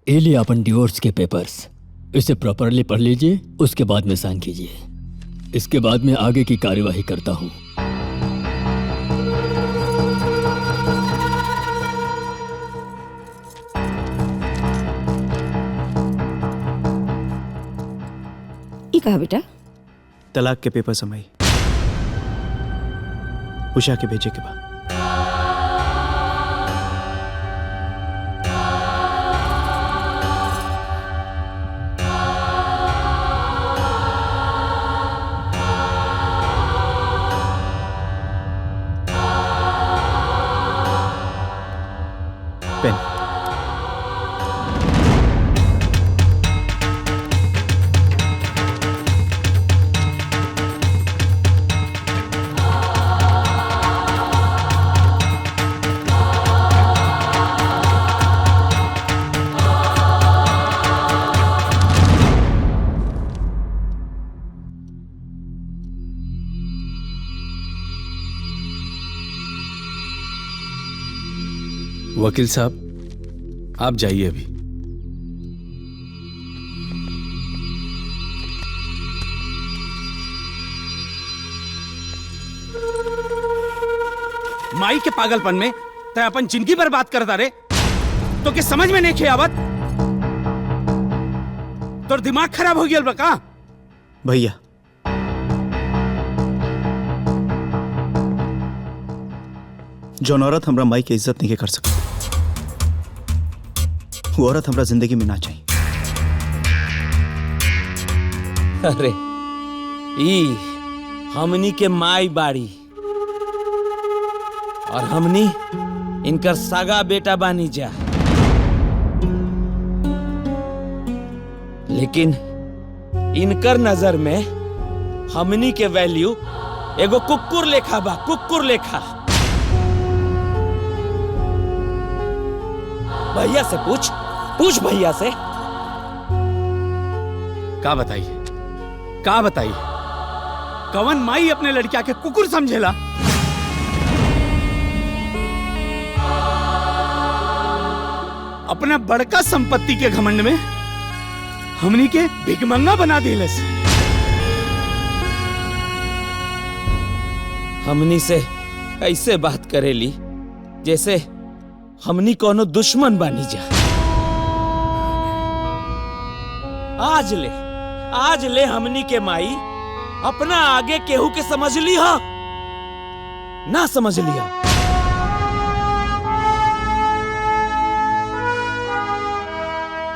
ये लिए अपन डिवोर्स के पेपर्स, इसे प्रॉपरली पढ़ लीजिए, उसके बाद में साइन कीजिए। इसके बाद में आगे की कार्यवाही करता हूँ। ये कहा बेटा? तलाक के पेपर समाई उषा के भेजे के बाद। पेन। वकील साहब, आप जाइए अभी। माई के पागलपन में तय अपन जिंदगी बर्बाद करता रे, तो क्या समझ में नहीं खे आवत? तो दिमाग खराब हो गया बका? भैया, जौन औरत हमरा माई के इज्जत नहीं कर सकती, वो औरत हमरा जिंदगी में ना चाहिए। अरे ई हमनी के माई बाड़ी और हमनी इनकर सगा बेटा बानी जा, लेकिन इनकर नजर में हमनी के वैल्यू एगो कुकुर लेखा बा, कुकुर लेखा। भैया से पूछ भैया से। का बताइए, का बताइए? कवन माई अपने लड़किया के कुकुर समझेला? अपना बड़का संपत्ति के घमंड में हमनी के भिखमंगा बना दिलस। हमनी से ऐसे बात करेली जैसे हमनी कोनो दुश्मन बानी जा। आज ले हमनी के माई अपना आगे केहू के समझ ली हा ना समझ लिया।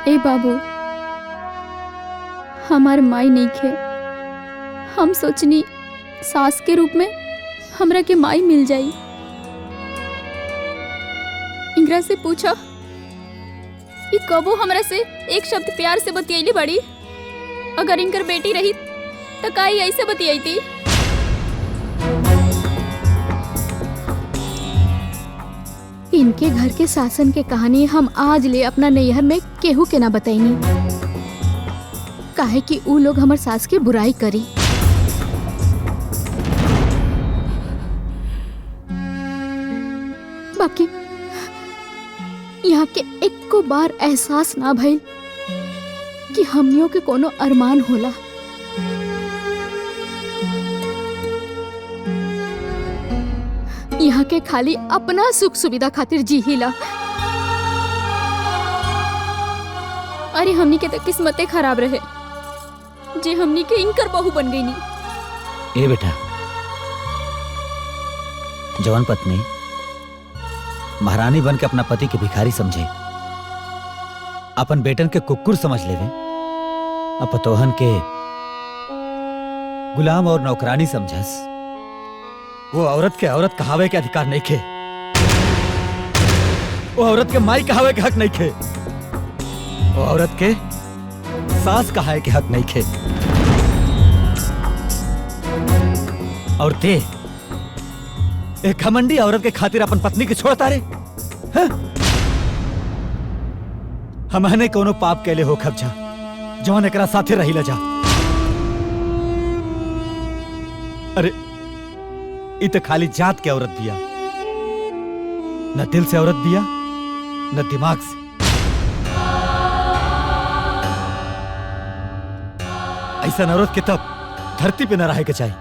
ए बाबू, हमार माई नहीं खे। हम सोचनी सास के रूप में हमरा के माई मिल जाई। इंगरा से पूछा कि कबो हमरा से एक शब्द प्यार से बतियाईली बड़ी। अगर इनकर बेटी रही तो काई ऐसे बतियाई थी। इनके घर के शासन के कहानी हम आज ले अपना नैहर में केहू के ना बताईनी, काहे कि ऊ लोग हमार सास के बुराई करी। बाकी यहाँ के एको बार एहसास ना भइल कि हमनियों के कोनो अरमान होला। यहाँ के खाली अपना सुख सुविधा खातिर जी हिला। अरे हमनी के तो किस्मतें खराब रहे जे हमनी के इनकर बहू बन गई नी। ए बेटा, जवान पत्नी महारानी बन के अपना पति के भिखारी समझे, अपन बेटन के कुकुर समझ लेवे, अपतोहन के गुलाम और नौकरानी समझस। वो औरत के औरत कहावे के अधिकार नहीं खे। वो औरत के माई कहावे के हक नहीं खे। वो औरत के सास कहावे के हक नहीं खे। और ते एक घमंडी औरत के खातिर अपन पत्नी के छोड़ता रे। हमने कोनो पाप कैले हो खबजा जवान एकरा साथे रही ला जा। अरे इ तो खाली जात के औरत दिया, न दिल से औरत दिया न दिमाग से। ऐसा औरत के तब धरती पे न रहे के चाहिए।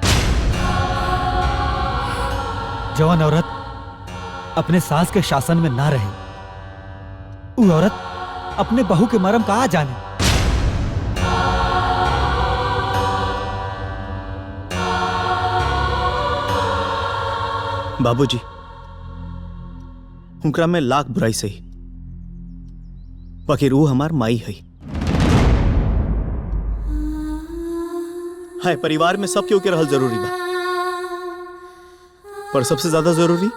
जवान औरत अपने सास के शासन में ना रहे, वो औरत अपने बहू के मरम कहाँ जाने। बाबूजी, उनकरा में लाख बुराई सही, बाकी वो हमार माई है। हाय, परिवार में सब केहू के रहल जरूरी बा, पर सबसे ज्यादा जरूरी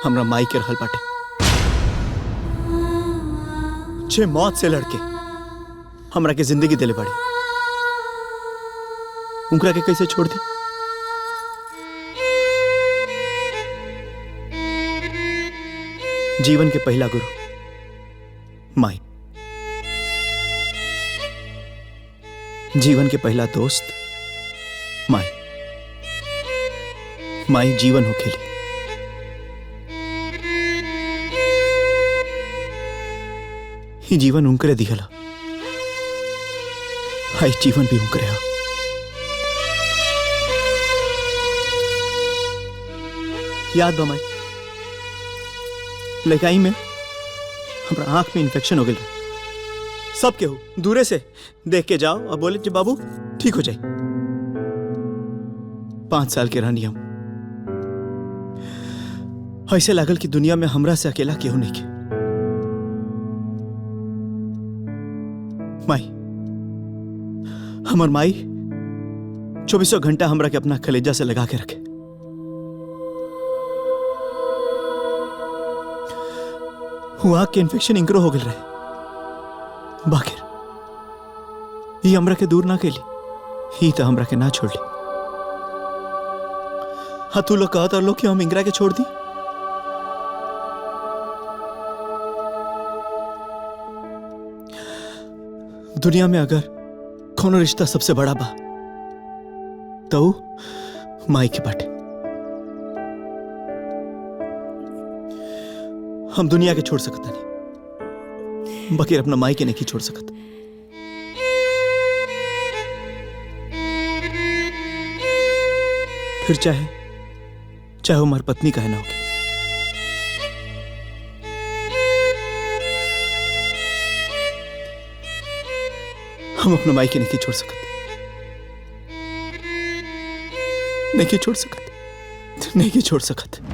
हमरा माई के रहल बाटे। जे मौत से लड़के हमरा के जिंदगी दिले बाड़ी, उनकरा के कैसे छोड़ दी? जीवन के पहला गुरु माई, जीवन के पहला दोस्त माई। माई जीवन हो खेली, ही जीवन उनकरे दिखला, हाई जीवन भी उनकरे हा। याद बा माई, लड़काई में हमरा आंख में इन्फेक्शन हो गई। सब केहू दूरे से देख के जाओ और बोले कि बाबू ठीक हो जाए। 5 साल के रहनी हम, ऐसे लागल कि दुनिया में हमरा से अकेला केहू नहीं के। माई, हमर माई 24 घंटा हमरा के अपना कलेजा से लगा के रखे। हुआ के इन्फेक्शन इंकरो हो गल रहे, बाकिर ही हमरा के दूर ना कैली, ही तो हमरा के ना छोड़ ली। हाँ, तू लोग कहता लोग कि हम इंगरा के छोड़ दी। दुनिया में अगर कोनो रिश्ता सबसे बड़ा बा तो माई के बाटे। हम दुनिया के छोड़ सकता नहीं, बाकी अपना माई के नहीं छोड़ सकता। फिर चाहे हमारी पत्नी का है ना होगी। हम अपना माई के नहीं छोड़ सकते, नहीं छोड़ सकते, नहीं छोड़ सकते।